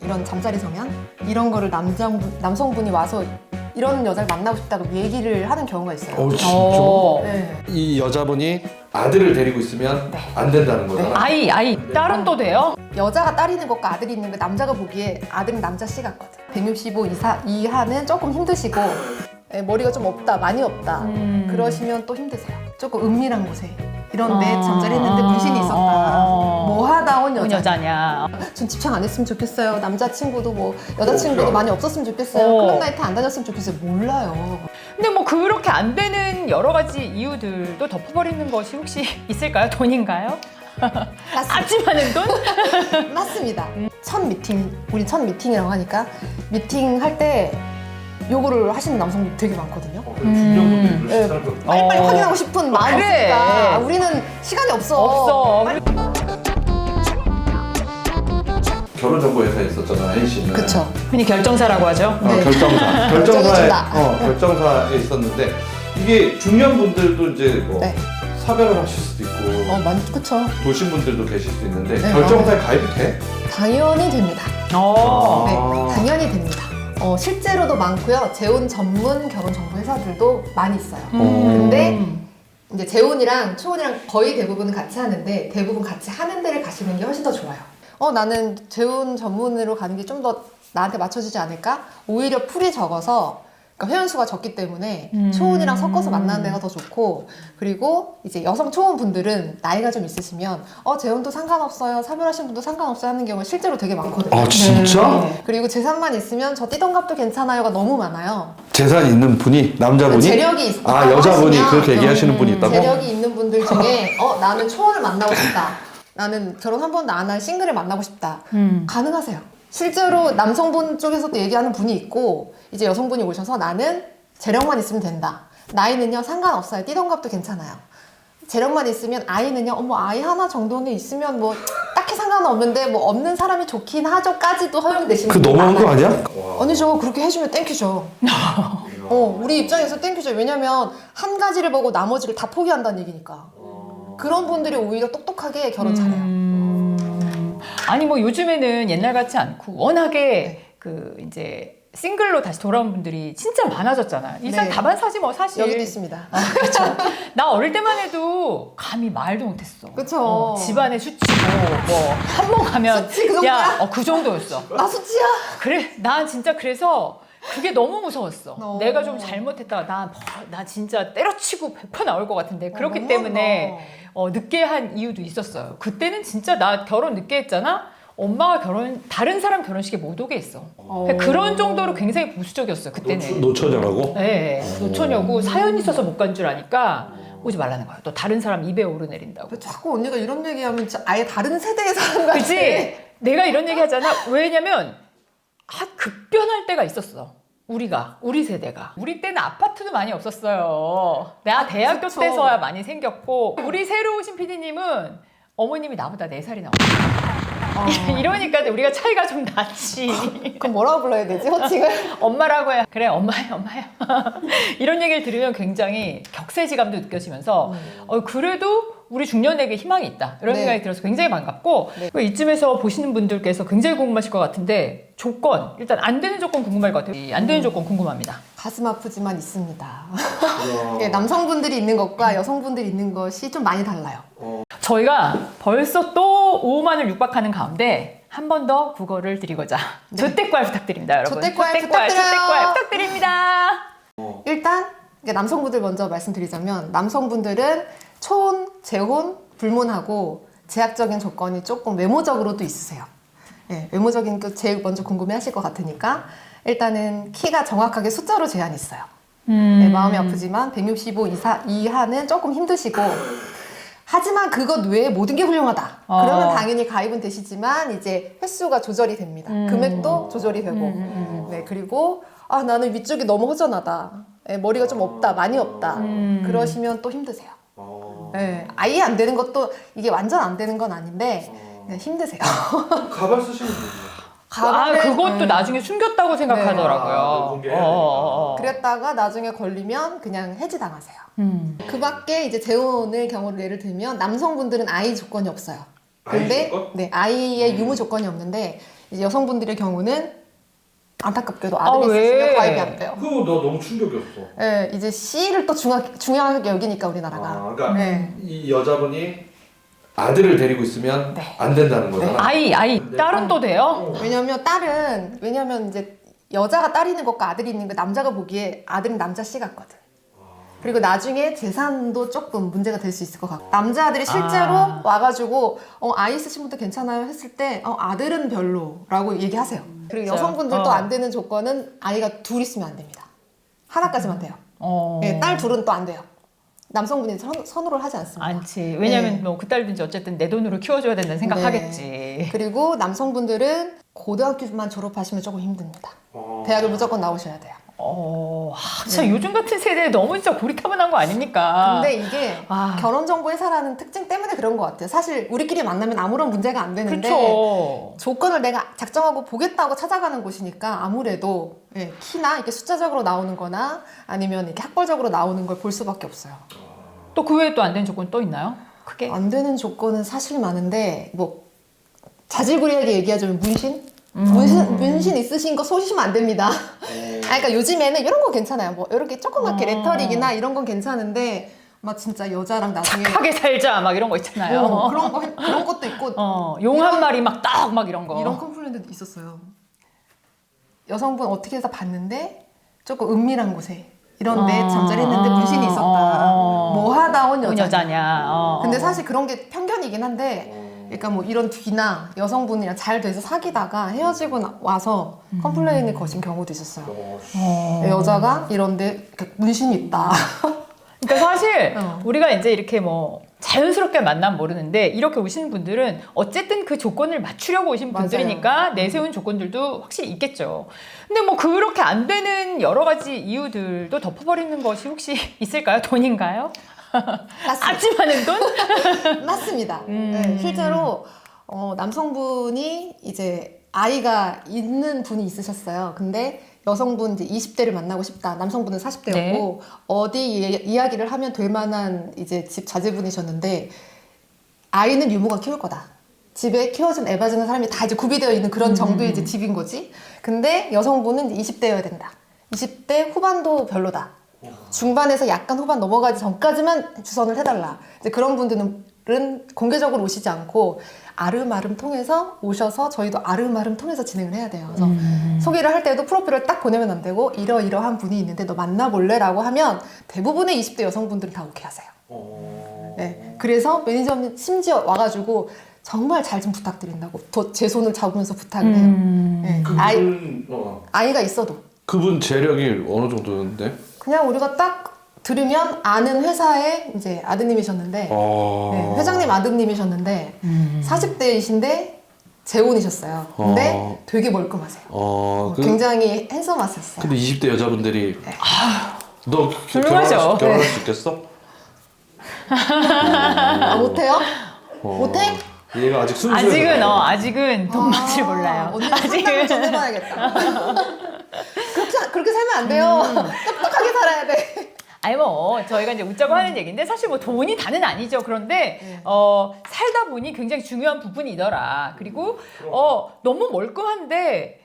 이런 잠자리 성향 이런 거를 남성분이 와서 이런 여자를 만나고 싶다고 얘기를 하는 경우가 있어요. 진짜? 네. 이 여자분이 아들을 데리고 있면 안 된다는 거잖아. 아이 딸은 또 돼요? 여자가 딸 있는 것과 아들이 있는 거 남자가 보기에 아들은 남자 씨 같거든. 165 이하는 조금 힘드시고 머리가 좀 없다, 많이 없다 그러시면 또 힘드세요. 조금 은밀한 곳에 이런 데 잠자리 했는데 문신이 있었다. 뭐 하다 온 여자냐. 전 집착 안 했으면 좋겠어요. 남자친구도 뭐 여자친구도 많이 없었으면 좋겠어요. 클럽 나이트 안 다녔으면 좋겠어요. 몰라요. 근데 뭐 그렇게 안 되는 여러 가지 이유들도 덮어버리는 것이 혹시 있을까요? 돈인가요? 아찔하는 돈? 맞습니다. 첫 미팅, 우리 첫 미팅이라고 하니까 미팅 할 때 요거를 하시는 남성분 되게 많거든요. 중년분들이 그러실 사람도 빨리빨리 확인하고 싶은 마음이 그래. 있으니까 우리는 시간이 없어. 결혼정보회사에 있었잖아, 혜인 씨는. 그쵸. 흔히 결정사라고 하죠. 네. 결정사에 결정해준다. 결정사에 있었는데 이게 중년분들도 이제 뭐 네. 사별을 하실 수도 있고 많이 그쵸. 도신분들도 계실 수 있는데 네, 결정사에 가입이 돼? 당연히 됩니다. 네, 당연히 됩니다. 실제로도 많고요. 재혼 전문 결혼정보 회사들도 많이 있어요. 근데 이제 재혼이랑 초혼이랑 거의 대부분은 같이 하는데 대부분 같이 하는 데를 가시는 게 훨씬 더 좋아요. 나는 재혼 전문으로 가는 게 좀 더 나한테 맞춰지지 않을까? 오히려 풀이 적어서 그러니까 회원수가 적기 때문에 초혼이랑 섞어서 만나는 데가 더 좋고 그리고 이제 여성 초혼분들은 나이가 좀 있으시면 재혼도 상관없어요. 사별하신 분도 상관없어요 하는 경우가 실제로 되게 많거든요. 아 진짜? 네. 그리고 재산만 있으면 저 띠동갑도 괜찮아요가 너무 많아요. 재산 있는 분이 남자분이? 재력이 있다. 아 여자분이 하시면 그렇게 얘기하시는 분이 있다고? 재력이 있는 분들 중에 나는 초혼을 만나고 싶다. 나는 결혼 한 번도 안 한 싱글을 만나고 싶다. 가능하세요. 실제로 남성분 쪽에서도 얘기하는 분이 있고 이제 여성분이 오셔서 나는 재력만 있으면 된다. 나이는요 상관없어요. 띠동갑도 괜찮아요. 재력만 있으면 아이는요 아이 하나 정도는 있으면 뭐 딱히 상관없는데 뭐 없는 사람이 좋긴 하죠까지도 허용되시는 그 너무한 거 아니야? 아니죠. 그렇게 해주면 땡큐죠. 우리 입장에서 땡큐죠. 왜냐면 한 가지를 보고 나머지를 다 포기한다는 얘기니까. 그런 분들이 오히려 똑똑하게 결혼 잘해요. 아니 뭐 요즘에는 옛날 같지 않고 워낙에 그 이제 싱글로 다시 돌아온 분들이 진짜 많아졌잖아요. 이 사람 다반사지 뭐 사실. 여기도 있습니다. 그렇죠. 나 어릴 때만 해도 감히 말도 못했어. 그쵸. 집안에 수치고 뭐 한 번 가면 수치 그 정도야? 그 정도였어. 나 수치야. 그래 난 진짜 그래서 그게 너무 무서웠어. 내가 좀 잘못했다가 나 진짜 때려치고 100% 나올 것 같은데 그렇기 때문에 늦게 한 이유도 있었어요. 그때는 진짜 나 결혼 늦게 했잖아. 엄마가 다른 사람 결혼식에 못 오게 했어. 그런 정도로 굉장히 보수적이었어요. 그때는. 노처녀라고? 네, 노처녀고 사연 있어서 못 간 줄 아니까 오지 말라는 거야. 또 다른 사람 입에 오르내린다고. 자꾸 언니가 이런 얘기하면 진짜 아예 다른 세대의 사람 같아. 그치? 내가 이런 얘기 하잖아. 왜냐면 급변할 때가 있었어. 우리 세대가. 우리 때는 아파트도 많이 없었어요. 내가 대학교 그쵸. 때서야 많이 생겼고 우리 새로 오신 PD님은 어머님이 나보다 4살이나 어려. 이러니까 우리가 차이가 좀 났지. 그럼 뭐라고 불러야 되지? 호칭을? 엄마라고 해야 그래 엄마야 이런 얘기를 들으면 굉장히 격세지감도 느껴지면서 그래도 우리 중년에게 희망이 있다 이런 네. 생각이 들어서 굉장히 반갑고 이쯤에서 보시는 분들께서 굉장히 궁금하실 것 같은데 조건 일단 안 되는 조건 궁금할 것 같아요. 안 되는 조건 궁금합니다. 가슴 아프지만 있습니다. 남성분들이 있는 것과 여성분들이 있는 것이 좀 많이 달라요. 저희가 벌써 또 5만을 육박하는 가운데 한 번 더 국어를 드리고자 조태꿀 부탁드립니다 여러분. 조태꿀 조태꿀 부탁드려요. 부탁드립니다. 일단 남성분들 먼저 말씀드리자면 남성분들은 초혼, 재혼, 불문하고 제약적인 조건이 조금 외모적으로도 있으세요. 외모적인 거 제일 먼저 궁금해하실 것 같으니까 일단은 키가 정확하게 숫자로 제한이 있어요. 마음이 아프지만 165 이하는 조금 힘드시고 하지만 그것 외에 모든 게 훌륭하다. 그러면 당연히 가입은 되시지만 이제 횟수가 조절이 됩니다. 금액도 조절이 되고 그리고 나는 위쪽이 너무 허전하다. 머리가 좀 없다. 많이 없다. 그러시면 또 힘드세요. 아예 안 되는 것도 이게 완전 안 되는 건 아닌데 힘드세요. 가발 쓰시는 분이요? 그것도 나중에 숨겼다고 생각하더라고요. 그랬다가 나중에 걸리면 그냥 해지당하세요. 그 밖에 이제 재혼을 경우를 예를 들면 남성분들은 아이 조건이 없어요. 근데 아이 조건? 아이의 유무 조건이 없는데 이제 여성분들의 경우는 안타깝게도 아들이 왜? 있으시면 가입이 안 돼요. 그거 너 너무 충격이었어. 네, 이제 C를 또 중요하게 여기니까 우리나라가. 아, 그러니까 네. 이 여자분이 아들을 데리고 있으면 네. 안 된다는 거잖아. 아이 딸은 또 돼요? 왜냐면 이제 여자가 딸이 있는 것과 아들이 있는 거 남자가 보기에 아들은 남자 씨 같거든. 그리고 나중에 재산도 조금 문제가 될 수 있을 것 같고 남자들이 실제로 와가지고 아이 있으신 분도 괜찮아요 했을 때 아들은 별로라고 얘기하세요. 그리고 그쵸. 여성분들도 안 되는 조건은 아이가 둘 있으면 안 됩니다. 하나까지만 돼요. 네, 딸 둘은 또 안 돼요. 남성분이 선호를 하지 않습니다. 않지. 왜냐면 네. 뭐 그 딸든지 어쨌든 내 돈으로 키워줘야 된다는 생각하겠지. 그리고 남성분들은 고등학교만 졸업하시면 조금 힘듭니다. 대학을 무조건 나오셔야 돼요. 진짜 요즘 같은 세대에 너무 진짜 고리타분한 거 아닙니까? 근데 이게 아. 결혼정보회사라는 특징 때문에 그런 것 같아요. 사실 우리끼리 만나면 아무런 문제가 안 되는데 그렇죠. 조건을 내가 작정하고 보겠다고 찾아가는 곳이니까 아무래도 키나 이렇게 숫자적으로 나오는 거나 아니면 이렇게 학벌적으로 나오는 걸 볼 수밖에 없어요. 또 그 외에 또 안 되는 조건 또 있나요? 크게? 안 되는 조건은 사실 많은데 뭐 자질구레하게 얘기하자면 문신 있으신 거 쏘시면 안 됩니다. 그러니까 요즘에는 이런 거 괜찮아요. 뭐 이렇게 조그맣게 레터릭이나 이런 건 괜찮은데 막 진짜 여자랑 나중에 착하게 살자 막 이런 거 있잖아요. 그런 것도 있고 용 한 마리 막 딱 막 이런 거. 이런 컴플레인도 있었어요. 여성분 어떻게 해서 봤는데 조금 은밀한 곳에 이런데 잠자리 했는데 문신이 있었다. 뭐 하다 온 여자냐. 여자냐. 근데 사실 그런 게 편견이긴 한데 그러니까 뭐 이런 뒤나 여성분이랑 잘 돼서 사귀다가 헤어지고 와서 컴플레인을 거신 경우도 있었어요. 여자가 이런데 이렇게 문신이 있다. 그러니까 사실 어. 우리가 이제 이렇게 뭐 자연스럽게 만나면 모르는데 이렇게 오시는 분들은 어쨌든 그 조건을 맞추려고 오신 맞아요. 분들이니까 내세운 조건들도 확실히 있겠죠. 근데 뭐 그렇게 안 되는 여러 가지 이유들도 덮어버리는 것이 혹시 있을까요? 돈인가요? 아주 많은 돈? 맞습니다. 네, 실제로 남성분이 이제 아이가 있는 분이 있으셨어요. 근데 여성분 이제 20대를 만나고 싶다. 남성분은 40대였고 네. 어디 이야기를 하면 될 만한 이제 집 자제분이셨는데 아이는 유모가 키울 거다. 집에 키워준 애 봐주는 사람이 다 이제 구비되어 있는 그런 정도의 이제 집인 거지. 근데 여성분은 이제 20대여야 된다. 20대 후반도 별로다. 중반에서 약간 후반 넘어가기 전까지만 주선을 해달라. 이제 그런 분들은 공개적으로 오시지 않고 아름아름 통해서 오셔서 저희도 아름아름 통해서 진행을 해야 돼요. 그래서 소개를 할 때도 프로필을 딱 보내면 안 되고 이러이러한 분이 있는데 너 만나볼래? 라고 하면 대부분의 20대 여성분들은 다 오케이 하세요. 네. 그래서 매니저님 심지어 와가지고 정말 잘 좀 부탁드린다고 제 손을 잡으면서 부탁을 해요. 네. 아이가 있어도. 그분 재력이 어느 정도였는데? 그냥 우리가 딱 들으면 아는 회사의 이제 아드님이셨는데 네, 회장님 아드님이셨는데 40대이신데 재혼이셨어요. 근데 되게 멀끔하세요. 굉장히 핸섬하셨어요. 근데 20대 여자분들이 너 훌륭하죠. 결혼할 수 있겠어? 못해요? 못해? 얘가 아직 순수해서 아직은 돈 맛을 몰라요. 언니 상담을 좀 해봐야겠다. 그렇게 살면 안 돼요. 똑똑하게 살아야 돼. 아니 뭐 저희가 이제 웃자고 하는 얘기인데 사실 뭐 돈이 다는 아니죠. 그런데 살다 보니 굉장히 중요한 부분이더라. 그리고 너무 멀끔한데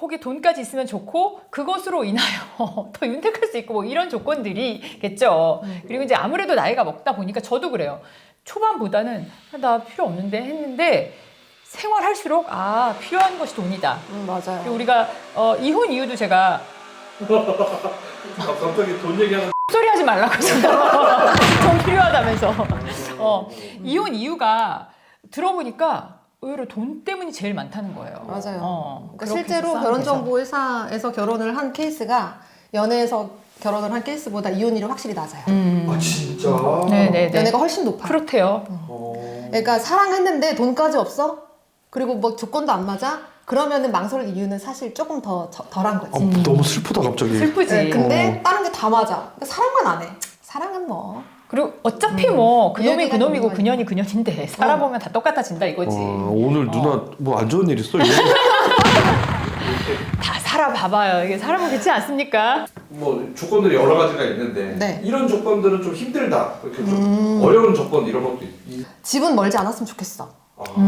거기 돈까지 있으면 좋고 그것으로 인하여 더 윤택할 수 있고 뭐 이런 조건들이겠죠. 그리고 이제 아무래도 나이가 먹다 보니까 저도 그래요. 초반보다는 나 필요 없는데 했는데 생활할수록 필요한 것이 돈이다. 맞아요. 그리고 우리가 이혼 이유도 제가 갑자기 돈 얘기하는 소리 하지 말라고 돈 필요하다면서 이혼 이유가 들어보니까 의외로 돈 때문이 제일 많다는 거예요. 맞아요. 그러니까 그렇게 실제로 해서 결혼정보회사에서 결혼을 한 케이스가 연애에서 결혼을 한 케이스보다 이혼율이 확실히 낮아요. 아 진짜? 네네네. 연애가 훨씬 높아요. 그렇대요. 그러니까 사랑했는데 돈까지 없어? 그리고 뭐 조건도 안 맞아? 그러면은 망설일 이유는 사실 조금 더 덜한 거지. 너무 슬프다 갑자기. 슬프지. 네, 근데 다른 게 다 맞아. 그러니까 사랑만 안 해. 사랑은 뭐. 그리고 어차피 뭐 그놈이 이야기가 그놈이고 되는 그년이 그년인데 살아보면 다 똑같아진다 이거지. 오늘 누나 뭐 안 좋은 일 있어? 다 살아봐봐요. 이게 살아보면 그렇지 않습니까? 뭐 조건들이 여러 가지가 있는데 네. 이런 조건들은 좀 힘들다. 이렇게 좀 어려운 조건 이런 것도 집은 멀지 않았으면 좋겠어.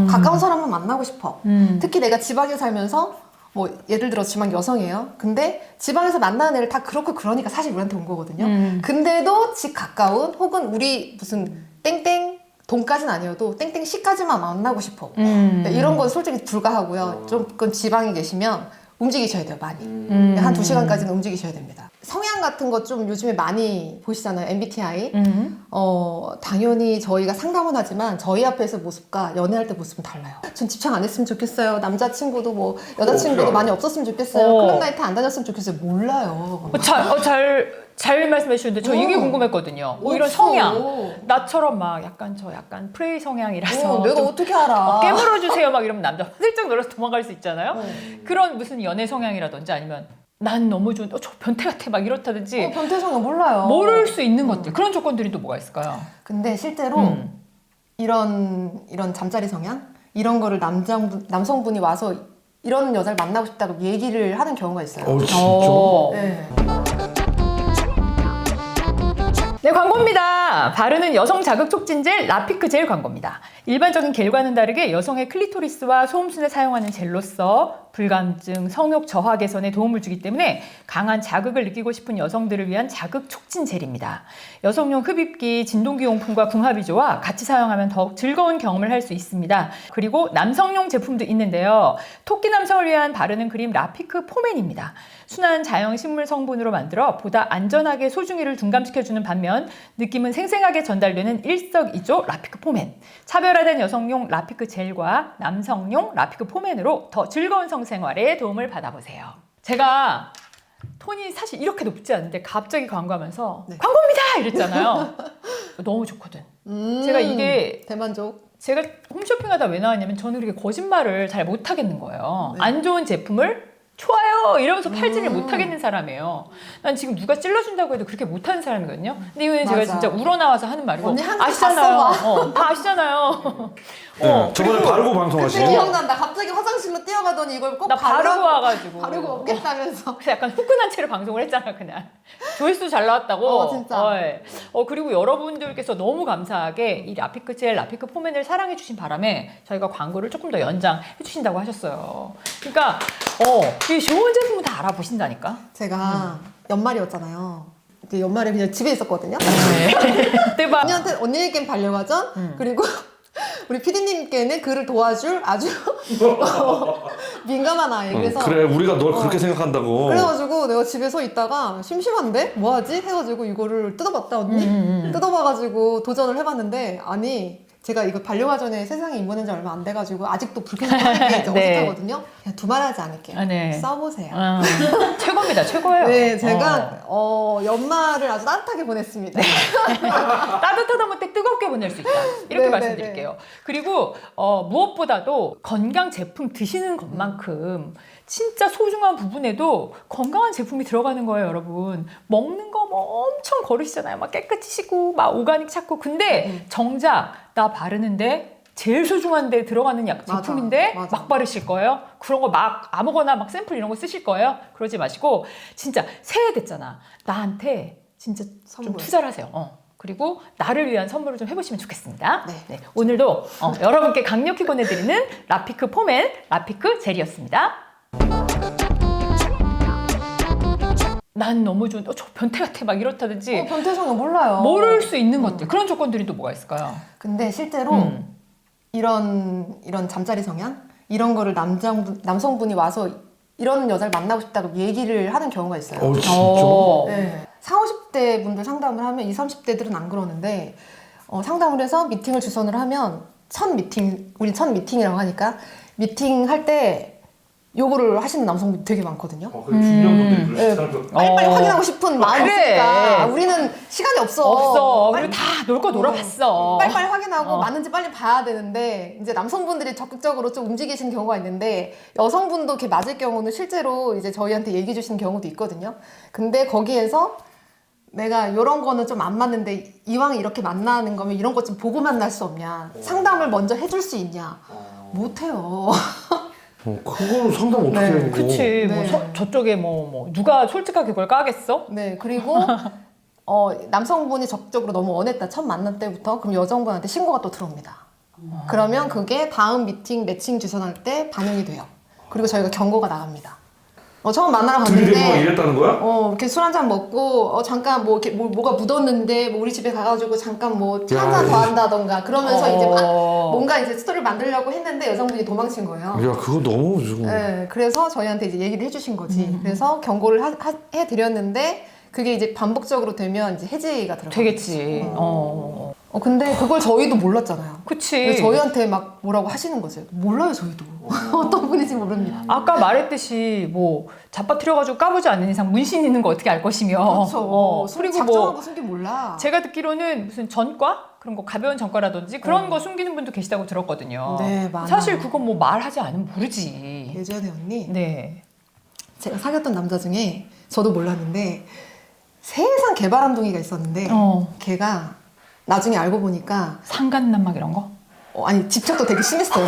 가까운 사람만 만나고 싶어. 특히 내가 지방에 살면서 뭐 예를 들어 지방 여성이에요. 근데 지방에서 만나는 애를 다 그렇고 그러니까 사실 우리한테 온 거거든요. 근데도 집 가까운 혹은 우리 무슨 땡땡 동까지는 아니어도 땡땡 시까지만 만나고 싶어. 이런 건 솔직히 불가하고요. 조금 지방에 계시면 움직이셔야 돼요, 많이. 한 2시간까지는 움직이셔야 됩니다. 성향 같은 거 좀 요즘에 많이 보시잖아요, MBTI. 당연히 저희가 상담은 하지만 저희 앞에서 모습과 연애할 때 모습은 달라요. 전 집착 안 했으면 좋겠어요. 남자친구도 뭐 여자친구도 많이 없었으면 좋겠어요. 클럽 나이트 안 다녔으면 좋겠어요. 몰라요. 잘 말씀해 주셨는데 저 이게 궁금했거든요. 이런 성향. 나처럼 막 약간 프레이 성향이라서 내가 어떻게 알아? 깨물어 주세요 막 이러면 남자 슬쩍 놀라서 도망갈 수 있잖아요. 그런 무슨 연애 성향이라든지 아니면 난 너무 좋은 저 변태 같아 막 이렇다든지 변태 성향 몰라요. 모를 수 있는 것들 그런 조건들이 또 뭐가 있을까요? 근데 실제로 이런 잠자리 성향 이런 거를 남성분이 와서 이런 여자를 만나고 싶다고 얘기를 하는 경우가 있어요. 진짜? 네. 네, 광고입니다. 바르는 여성 자극 촉진 젤 라피크 젤 광고입니다. 일반적인 겔과는 다르게 여성의 클리토리스와 소음순에 사용하는 젤로서 불감증, 성욕 저하 개선에 도움을 주기 때문에 강한 자극을 느끼고 싶은 여성들을 위한 자극 촉진 젤입니다. 여성용 흡입기, 진동기 용품과 궁합이 좋아 같이 사용하면 더욱 즐거운 경험을 할 수 있습니다. 그리고 남성용 제품도 있는데요. 토끼 남성을 위한 바르는 크림 라피크 포맨입니다. 순한 자연 식물 성분으로 만들어 보다 안전하게 소중이를 둔감시켜주는 반면 느낌은 생생하게 전달되는 일석이조 라피크 포맨. 차별화된 여성용 라피크 젤과 남성용 라피크 포맨으로 더 즐거운 성생활에 도움을 받아보세요. 제가 톤이 사실 이렇게 높지 않은데 갑자기 광고하면서 광고입니다! 이랬잖아요. 너무 좋거든. 제가 이게 대만족. 제가 홈쇼핑하다 왜 나왔냐면 저는 그렇게 거짓말을 잘 못하겠는 거예요. 안 좋은 제품을 좋아요 이러면서 팔지를 못하겠는 사람이에요. 난 지금 누가 찔러준다고 해도 그렇게 못하는 사람이거든요. 근데 이거는 제가 진짜 우러나와서 하는 말이고 언니 한개 아시잖아요. 다 아시잖아요. 저번에 바르고 방송하신 그때 거? 기억난다. 갑자기 화장실로 뛰어가더니 이걸 꼭 나 바르고 와가지고 바르고 오겠다면서. 그래서 약간 후끈한 채로 방송을 했잖아 그냥. 조회수 잘 나왔다고. 진짜. 그리고 여러분들께서 너무 감사하게 이 라피크 젤, 라피크 포맨을 사랑해 주신 바람에 저희가 광고를 조금 더 연장해 주신다고 하셨어요. 그러니까 이 좋은 제품은 다 알아보신다니까. 제가 연말이었잖아요. 이제 연말에 그냥 집에 있었거든요. 대박. 언니한테 언니에겐 반려가전 그리고 우리 PD님께는 그를 도와줄 아주 민감한 아이. 그래서 그래 우리가 널 그렇게 생각한다고. 그래가지고 내가 집에 서 있다가 심심한데 뭐하지? 해가지고 이거를 뜯어봤다 언니. 뜯어봐가지고 도전을 해봤는데 아니 제가 이거 반려가전에 세상에 입문한 지 얼마 안 돼가지고 아직도 불쾌하는 게 어색하거든요. 그냥 두말하지 않을게요. 써보세요. 최고입니다. 최고예요. 네, 제가 연말을 아주 따뜻하게 보냈습니다. 따뜻하다 못해 뜨겁게 보낼 수 있다. 이렇게 네, 말씀드릴게요. 네, 네. 그리고 무엇보다도 건강 제품 드시는 것만큼 진짜 소중한 부분에도 건강한 제품이 들어가는 거예요, 여러분. 먹는 거 뭐 엄청 거르시잖아요. 막 깨끗이 씻고 막 오가닉 찾고. 근데 정작 나 바르는데 제일 소중한 데 들어가는 제품인데 맞아. 막 바르실 거예요? 그런 거 막 아무거나 막 샘플 이런 거 쓰실 거예요? 그러지 마시고 진짜 새해 됐잖아. 나한테 진짜 좀 선물. 투자를 하세요. 그리고 나를 위한 선물을 좀 해보시면 좋겠습니다. 네. 오늘도 여러분께 강력히 권해드리는 라피크 포맨, 라피크 젤이었습니다. 난 너무 좋은, 저 변태 같아 막 이렇다든지 변태 성향 몰라요. 모를 수 있는 것들 그런 조건들이 또 뭐가 있을까요? 근데 실제로 이런 잠자리 성향 이런 거를 남성분이 와서 이런 여자를 만나고 싶다고 얘기를 하는 경우가 있어요. 진짜? 네. 40, 50대 분들 상담을 하면 20, 30대들은 안 그러는데 상담을 해서 미팅을 주선을 하면 우리 첫 미팅이라고 하니까 미팅할 때 요거를 하시는 남성분이 되게 많거든요. 중년분들이 그러시죠. 빨리빨리 확인하고 싶은 마음이 그래. 있으니까 우리는 시간이 없어. 그리고 다 놀 거 놀아봤어. 빨리빨리 확인하고 맞는지 빨리 봐야 되는데 이제 남성분들이 적극적으로 좀 움직이시는 경우가 있는데 여성분도 이렇게 맞을 경우는 실제로 이제 저희한테 얘기해 주시는 경우도 있거든요. 근데 거기에서 내가 이런 거는 좀 안 맞는데 이왕 이렇게 만나는 거면 이런 것 좀 보고 만날 수 없냐. 상담을 먼저 해줄 수 있냐. 못해요. 그거는 상담 어떻게 네. 해요? 그치. 네. 저쪽에 누가 솔직하게 그걸 까겠어? 네, 그리고 남성분이 적극적으로 너무 원했다. 첫 만남 때부터 그럼 여성분한테 신고가 또 들어옵니다. 그러면 그게 다음 미팅 매칭 주선할 때 반영이 돼요. 그리고 저희가 경고가 나갑니다. 처음 만나러 둘이 뭐 갔는데 이랬다는 거야? 이렇게 술 한잔 먹고 잠깐 뭐 이렇게 뭐가 묻었는데 뭐 우리 집에 가가지고 잠깐 뭐 차 한잔 더 한다던가 그러면서 이제 막 뭔가 이제 스토리를 만들려고 했는데 여성분이 도망친 거예요. 야, 그거 너무 좀. 네, 그래서 저희한테 이제 얘기를 해주신 거지. 그래서 경고를 해드렸는데 그게 이제 반복적으로 되면 이제 해지가 들어가요. 되겠지. 근데 그걸 저희도 몰랐잖아요. 그치. 근데 저희한테 막 뭐라고 하시는 거죠. 몰라요, 저희도. 어떤 분인지 모릅니다. 아까 말했듯이 뭐 잡아뜨려가지고 까부지 않는 이상 문신 있는 거 어떻게 알 것이며. 그렇죠. 그리고 작정하고 뭐 숨기 몰라. 제가 듣기로는 무슨 전과 그런 거 가벼운 전과라든지 그런 거 숨기는 분도 계시다고 들었거든요. 네, 많아요. 사실 그건 뭐 말하지 않으면 모르지. 예전에 언니 네. 제가 사귀었던 남자 중에 저도 몰랐는데 세상 개바람둥이가 있었는데 걔가 나중에 알고 보니까 상간남막 이런 거? 아니 집착도 되게 심했어요.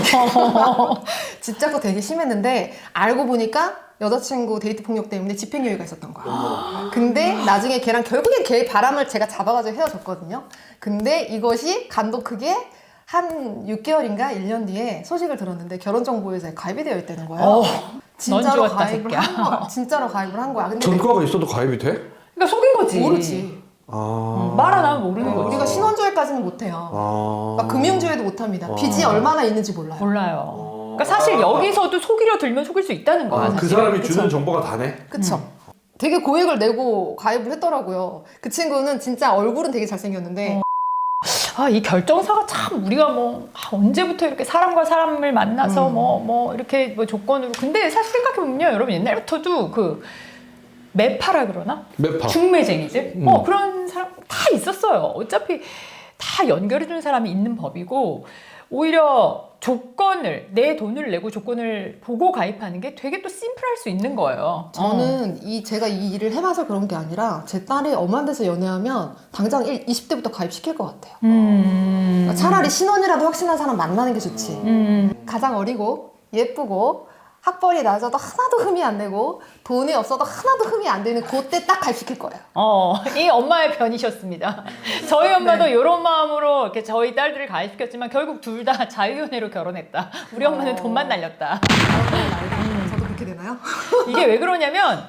집착도 되게 심했는데 알고 보니까 여자친구 데이트 폭력 때문에 집행유예가 있었던 거야. 근데 나중에 걔랑 결국엔 걔 바람을 제가 잡아가지고 헤어졌거든요. 근데 이것이 간도 크게 한 6개월인가 1년 뒤에 소식을 들었는데 결혼정보회사에 가입이 되어 있다는 거예요. 진짜로 넌 좋았다, 가입을 새끼야. 한 거야. 진짜로 가입을 한 거야. 근데 전과가 있어도 가입이 돼? 그러니까 속인 거지. 모르지. 말 안 하면 모르는 거지. 우리가 신원조회까지는 못해요. 막 금융조회도 못합니다. 빚이 얼마나 있는지 몰라요. 몰라요. 그러니까 사실 여기서도 속이려 들면 속일 수 있다는 거야. 그 사실. 사람이 주는 정보가 다네? 그쵸? 되게 고액을 내고 가입을 했더라고요. 그 친구는 진짜 얼굴은 되게 잘생겼는데 이 결정사가 참 우리가 언제부터 이렇게 사람과 사람을 만나서 이렇게 조건으로. 근데 사실 생각해보면요, 여러분 옛날부터도 그 매파라 그러나? 매파. 중매쟁이들? 그런 사람 다 있었어요. 어차피 다 연결해주는 사람이 있는 법이고, 오히려 내 돈을 내고 조건을 보고 가입하는 게 되게 또 심플할 수 있는 거예요. 저는 제가 이 일을 해봐서 그런 게 아니라 제 딸이 엄한 데서 연애하면 당장 20대부터 가입시킬 것 같아요. 그러니까 차라리 신혼이라도 확신한 사람 만나는 게 좋지. 가장 어리고 예쁘고 학벌이 낮아도 하나도 흠이 안 되고 돈이 없어도 하나도 흠이 안 되는 그때 딱 가입시킬 거예요. 이 엄마의 편이셨습니다. 저희 엄마도 이런 마음으로 이렇게 저희 딸들을 가입시켰지만 결국 둘 다 자유연애로 결혼했다. 우리 엄마는 돈만 날렸다. 저도 그렇게 되나요? 이게 왜 그러냐면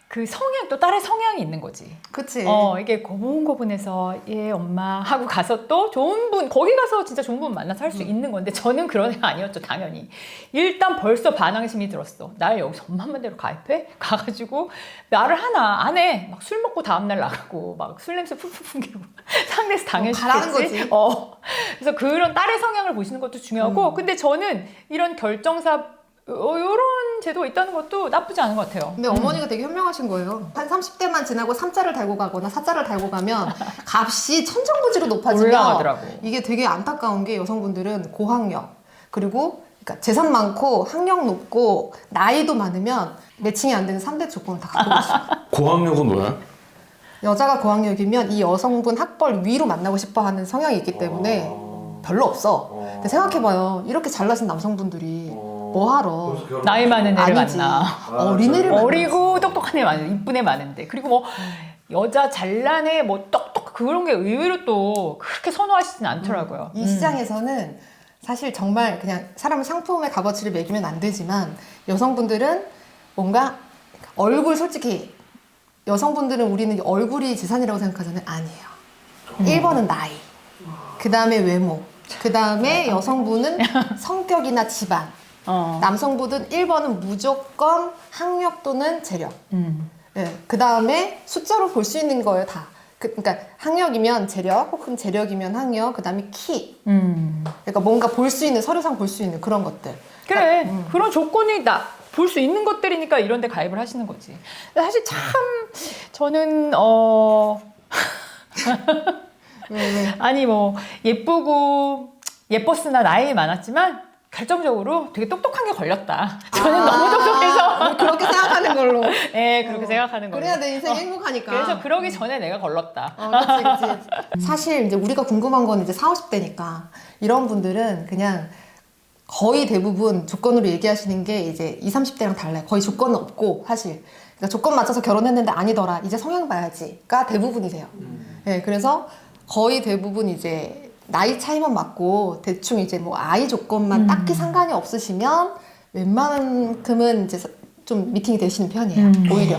그 성향, 또 딸의 성향이 있는 거지. 그치. 이게 고분고분해서 엄마 하고 가서 또 좋은 분, 거기 가서 진짜 좋은 분 만나서 할 수 있는 건데 저는 그런 애가 아니었죠, 당연히. 일단 벌써 반항심이 들었어. 날 여기서 엄마만 대로 가입해? 가가지고 말을 하나 안 해. 막 술 먹고 다음날 나가고 막 술 냄새 푹푹 풍기고 상대에서 가라는 당연시겠지. 거지. 그래서 그런 딸의 성향을 보시는 것도 중요하고 근데 저는 이런 결정사 이런 제도가 있다는 것도 나쁘지 않은 것 같아요. 근데 어머니가 되게 현명하신 거예요. 한 30대만 지나고 3자를 달고 가거나 4자를 달고 가면 값이 천정부지로 높아지면 올라가더라고. 이게 되게 안타까운 게 여성분들은 고학력 그리고 그러니까 재산 많고 학력 높고 나이도 많으면 매칭이 안 되는 3대 조건을 다 갖고 계셔요. 고학력은 뭐야? 여자가 고학력이면 이 여성분 학벌 위로 만나고 싶어 하는 성향이 있기 때문에 별로 없어. 근데 생각해봐요. 이렇게 잘나신 남성분들이 뭐하러 나이 많은 애를 아니지. 만나. 어린애를 어리고 똑똑한 애 많은데 이쁜 애 많은데 그리고 여자 잘난 애 똑똑 그런 게 의외로 또 그렇게 선호하시진 않더라고요. 이 시장에서는 사실 정말 그냥 사람을 상품의 값어치를 매기면 안 되지만 여성분들은 뭔가 얼굴 솔직히 여성분들은 우리는 얼굴이 재산이라고 생각하잖아요. 아니에요. 1번은 나이, 그 다음에 외모, 그 다음에 여성분은 성격이나 집안, 남성분은 1번은 무조건 학력 또는 재력. 네, 그 다음에 숫자로 볼 수 있는 거예요, 다. 그러니까 학력이면 재력, 혹은 재력이면 학력, 그 다음에 키. 그러니까 뭔가 볼 수 있는, 서류상 볼 수 있는 그런 것들. 그래. 그런 조건이 볼 수 있는 것들이니까 이런 데 가입을 하시는 거지. 사실 참 저는 아니 예뻤으나 나이 많았지만 결정적으로 되게 똑똑한 게 걸렸다. 저는 너무 똑똑해서 그렇게 생각하는 걸로. 네, 그렇게 생각하는 거예요. 그래야 내 인생이 행복하니까. 그래서 그러기 전에 내가 걸렀다. 그치. 사실 이제 우리가 궁금한 건 이제 40, 50대니까 이런 분들은 그냥 거의 대부분 조건으로 얘기하시는 게 이제 20, 30대랑 달라요. 거의 조건은 없고 사실. 그러니까 조건 맞춰서 결혼했는데 아니더라. 이제 성향 봐야지가 대부분이세요. 네, 그래서 거의 대부분 이제 나이 차이만 맞고 대충 이제 뭐 아이 조건만 딱히 상관이 없으시면 웬만큼은 이제 좀 미팅이 되시는 편이에요. 오히려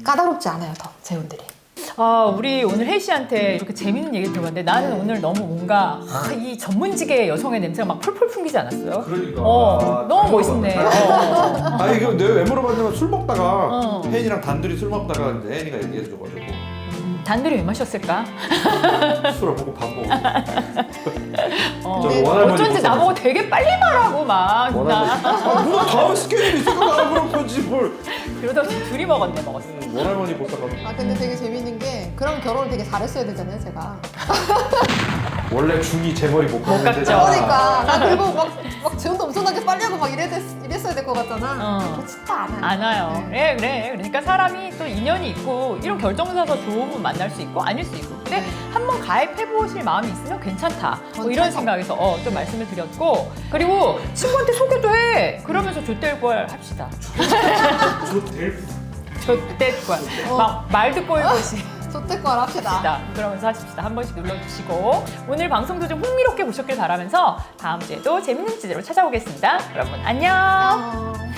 까다롭지 않아요, 더 재혼들이. 우리 오늘 혜희 씨한테 이렇게 재밌는 얘기 들어봤는데 나는 오늘 너무 뭔가 이 전문직의 여성의 냄새가 막 폴폴 풍기지 않았어요? 그러니까. 너무 멋있네. 아니 이거 내가 왜 물어봤냐면 술 먹다가 혜인이랑 단둘이 술 먹다가 이제 혜인이가 얘기해줘가지고 단둘이 왜 마셨을까? 술을 먹고 밥 먹고. 근데 어쩐지 나보고 되게 빨리 말하고 막 나. 누가 다음 스케줄이 있을까 그런 거지 뭘. 그러다 둘이 먹었어. 원할머니 보다가 근데 되게 재밌는 게 그럼 결혼을 되게 잘했어야 되잖아요, 제가. 원래 중이 제 머리 못 깎죠. 깎는데. 그러니까 나 그리고 막 재혼도 엄청나게 빨리 하고 막 이랬어야 될 것 같잖아. 그거 진짜 안 해요. 안 와요. 그래. 그러니까 사람이 또 인연이 있고 이런 결정사서 좋은 분 만날 수 있고 아닐 수 있고. 근데 한번 가입해 보실 마음이 있으면 괜찮다. 뭐 이런 생각에서 좀 말씀을 드렸고 그리고 친구한테 소개도 해. 그러면서 좆될걸 합시다. 좆될걸. 막 말 듣고 해보시. 조태권 합시다. 그러면서 하십시다. 한 번씩 눌러주시고 오늘 방송도 좀 흥미롭게 보셨길 바라면서 다음 주에도 재밌는 주제로 찾아오겠습니다. 여러분 안녕.